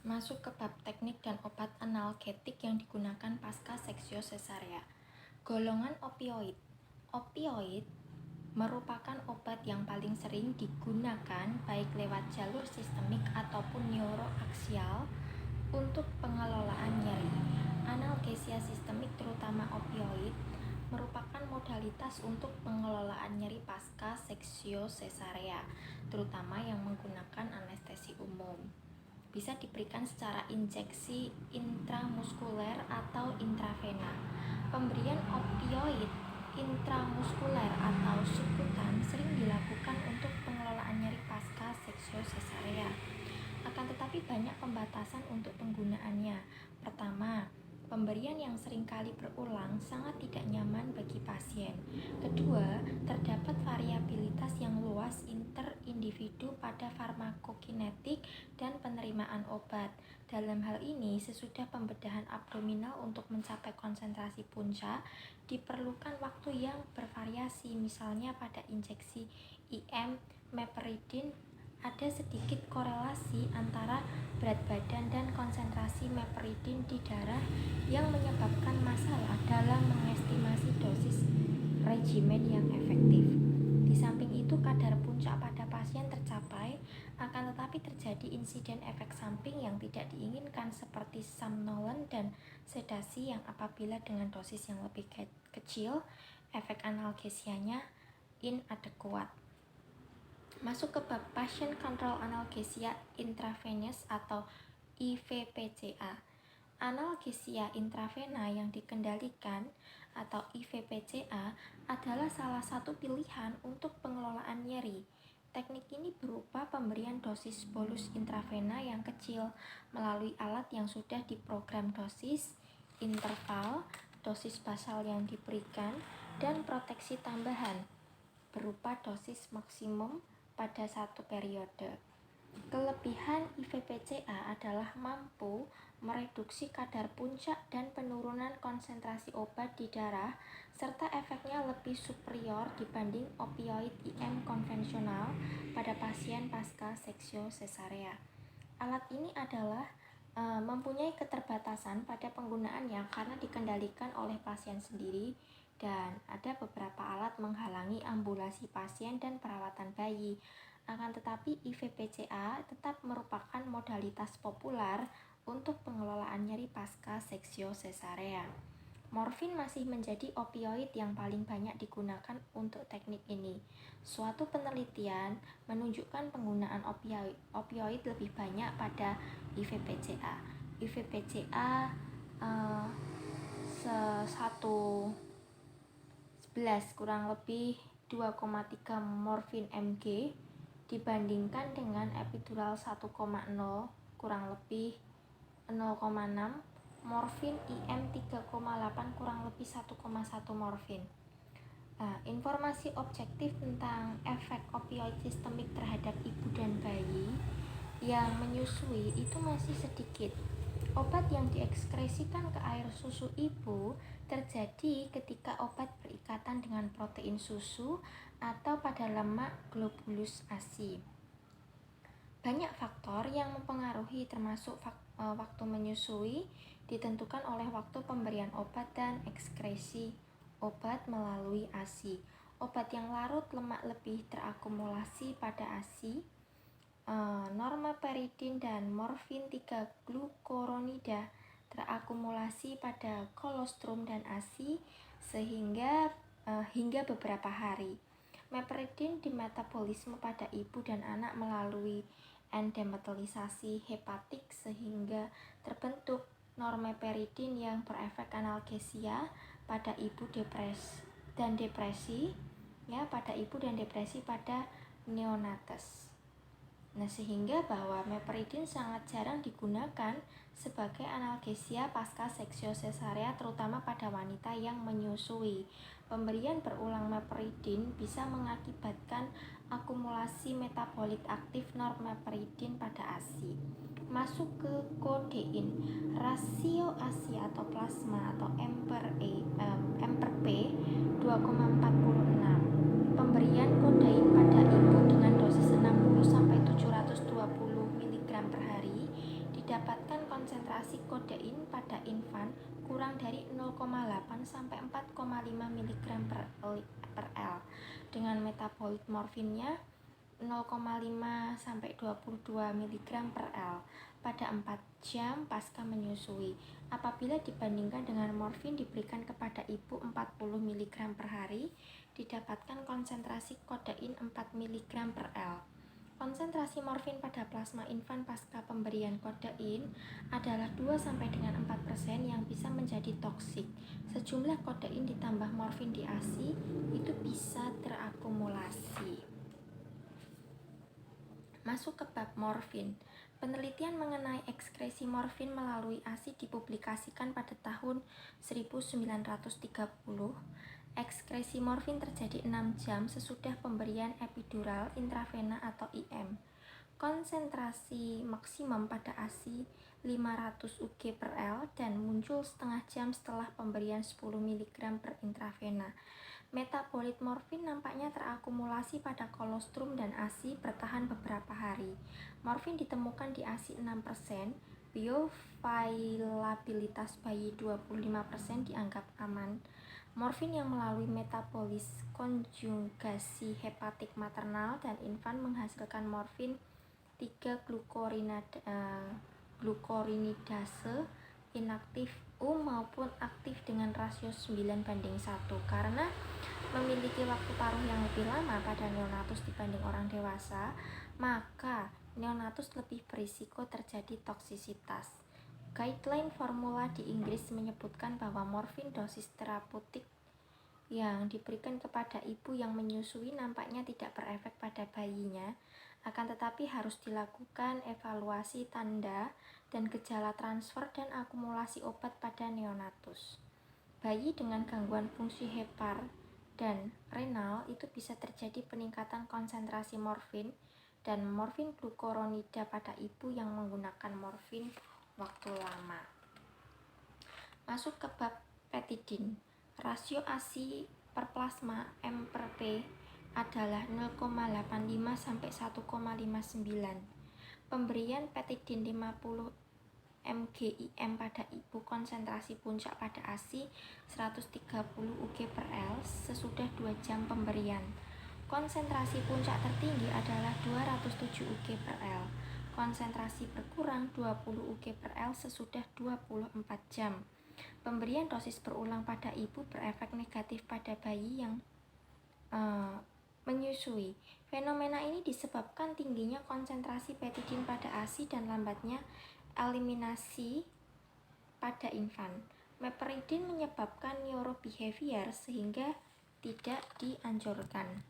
Masuk ke bab teknik dan obat analgetik yang digunakan pasca seksio sesarea. Golongan opioid. Opioid merupakan obat yang paling sering digunakan baik lewat jalur sistemik ataupun neuroaksial untuk pengelolaan nyeri. Analgesia sistemik terutama opioid merupakan modalitas untuk pengelolaan nyeri pasca seksio sesarea, terutama yang menggunakan anestesi umum. Bisa diberikan secara injeksi intramuskuler atau intravena. Pemberian opioid intramuskuler atau subkutan sering dilakukan untuk pengelolaan nyeri pasca seksio sesarea. Akan tetapi banyak pembatasan untuk penggunaannya. Pertama, pemberian yang seringkali berulang sangat tidak nyaman bagi pasien. Kedua, terdapat variabilitas yang luas interindividu pada farmakokinetik dan penerimaan obat. Dalam hal ini, sesudah pembedahan abdominal untuk mencapai konsentrasi puncak, diperlukan waktu yang bervariasi. Misalnya pada injeksi IM meperidin ada sedikit korelasi antara berat badan dan konsentrasi meperidin di darah yang menyebabkan masalah dalam mengestimasi dosis regimen yang efektif. Di samping itu, kadar puncak pada pasien tercapai, akan tetapi terjadi insiden efek samping yang tidak diinginkan seperti somnolen dan sedasi yang apabila dengan dosis yang lebih kecil, efek analgesianya inadekuat. Masuk ke bab Patient Control Analgesia Intravenous atau IVPCA. Analgesia intravena yang dikendalikan atau IVPCA adalah salah satu pilihan untuk pengelolaan nyeri. Teknik ini berupa pemberian dosis bolus intravena yang kecil melalui alat yang sudah diprogram dosis, interval, dosis basal yang diberikan, dan proteksi tambahan berupa dosis maksimum pada satu periode. Kelebihan IVPCA adalah mampu mereduksi kadar puncak dan penurunan konsentrasi obat di darah, serta efeknya lebih superior dibanding opioid IM konvensional pada pasien pasca seksio sesarea. Alat ini adalah mempunyai keterbatasan pada penggunaannya karena dikendalikan oleh pasien sendiri, dan ada beberapa alat menghalangi ambulasi pasien dan perawatan bayi. Akan tetapi IVPCA tetap merupakan modalitas populer untuk pengelolaan nyeri pasca seksio sesarea. Morfin masih menjadi opioid yang paling banyak digunakan untuk teknik ini. Suatu penelitian menunjukkan penggunaan opioid lebih banyak pada IVPCA. IVPCA 11 kurang lebih 2,3 morfin mg dibandingkan dengan epidural 1,0 kurang lebih 0,6 morfin IM 3,8 kurang lebih 1,1 morfin. Informasi objektif tentang efek opioid sistemik terhadap ibu dan bayi yang menyusui itu masih sedikit. Obat yang diekskresikan ke air susu ibu terjadi ketika obat berikatan dengan protein susu atau pada lemak globulus ASI. Banyak faktor yang mempengaruhi termasuk waktu menyusui ditentukan oleh waktu pemberian obat dan ekskresi obat melalui ASI. Obat yang larut lemak lebih terakumulasi pada ASI. Normeperidin dan morfin 3 glukuronida terakumulasi pada kolostrum dan ASI sehingga hingga beberapa hari. Meperidin dimetabolisme pada ibu dan anak melalui endometelisasi hepatik sehingga terbentuk normeperidin yang berefek analgesia pada ibu depresi pada neonates. Sehingga bahwa meperidin sangat jarang digunakan sebagai analgesia pasca seksio sesarea terutama pada wanita yang menyusui. Pemberian berulang meperidin bisa mengakibatkan akumulasi metabolit aktif normeperidin pada ASI. Masuk ke kodein. Rasio ASI atau plasma atau M/P 2,46. Pemberian kodein pada ibu dengan dosis 60 sampai 720 mg per hari didapat konsentrasi kodein pada infan kurang dari 0,8 sampai 4,5 mg per L, dengan metabolit morfinnya 0,5 sampai 22 mg per L pada 4 jam pasca menyusui. Apabila dibandingkan dengan morfin diberikan kepada ibu 40 mg per hari, didapatkan konsentrasi kodein 4 mg per L. Konsentrasi morfin pada plasma infan pasca pemberian kodein adalah 2 sampai dengan 4% yang bisa menjadi toksik. Sejumlah kodein ditambah morfin di ASI itu bisa terakumulasi. Masuk ke bab morfin. Penelitian mengenai ekskresi morfin melalui ASI dipublikasikan pada tahun 1930. Ekskresi morfin terjadi 6 jam sesudah pemberian epidural intravena atau IM. Konsentrasi maksimum pada ASI 500 UG per L dan muncul setengah jam setelah pemberian 10 mg per intravena. Metabolit morfin nampaknya terakumulasi pada kolostrum dan ASI bertahan beberapa hari. Morfin ditemukan di ASI 6%, bioavailabilitas bayi 25% dianggap aman. Morfin yang melalui metabolis konjugasi hepatik maternal dan infan menghasilkan morfin 3-glukorinidase inaktif U maupun aktif dengan rasio 9:1. Karena memiliki waktu paruh yang lebih lama pada neonatus dibanding orang dewasa, maka neonatus lebih berisiko terjadi toksisitas. Guideline formula di Inggris menyebutkan bahwa morfin dosis terapeutik yang diberikan kepada ibu yang menyusui nampaknya tidak berefek pada bayinya, akan tetapi harus dilakukan evaluasi tanda dan gejala transfer dan akumulasi obat pada neonatus. Bayi dengan gangguan fungsi hepar dan renal itu bisa terjadi peningkatan konsentrasi morfin dan morfin glukuronida pada ibu yang menggunakan morfin waktu lama. Masuk ke bab petidin. Rasio ASI per plasma M per P adalah 0,85 sampai 1,59. Pemberian petidin 50 mgIM pada ibu konsentrasi puncak pada ASI 130 UG per L sesudah 2 jam pemberian. Konsentrasi puncak tertinggi adalah 207 UG per L. Konsentrasi berkurang 20 UG per L sesudah 24 jam. Pemberian dosis berulang pada ibu berefek negatif pada bayi yang menyusui. Fenomena ini disebabkan tingginya konsentrasi petidin pada ASI dan lambatnya eliminasi pada infan. Meperidin menyebabkan neurobehavior sehingga tidak dianjurkan.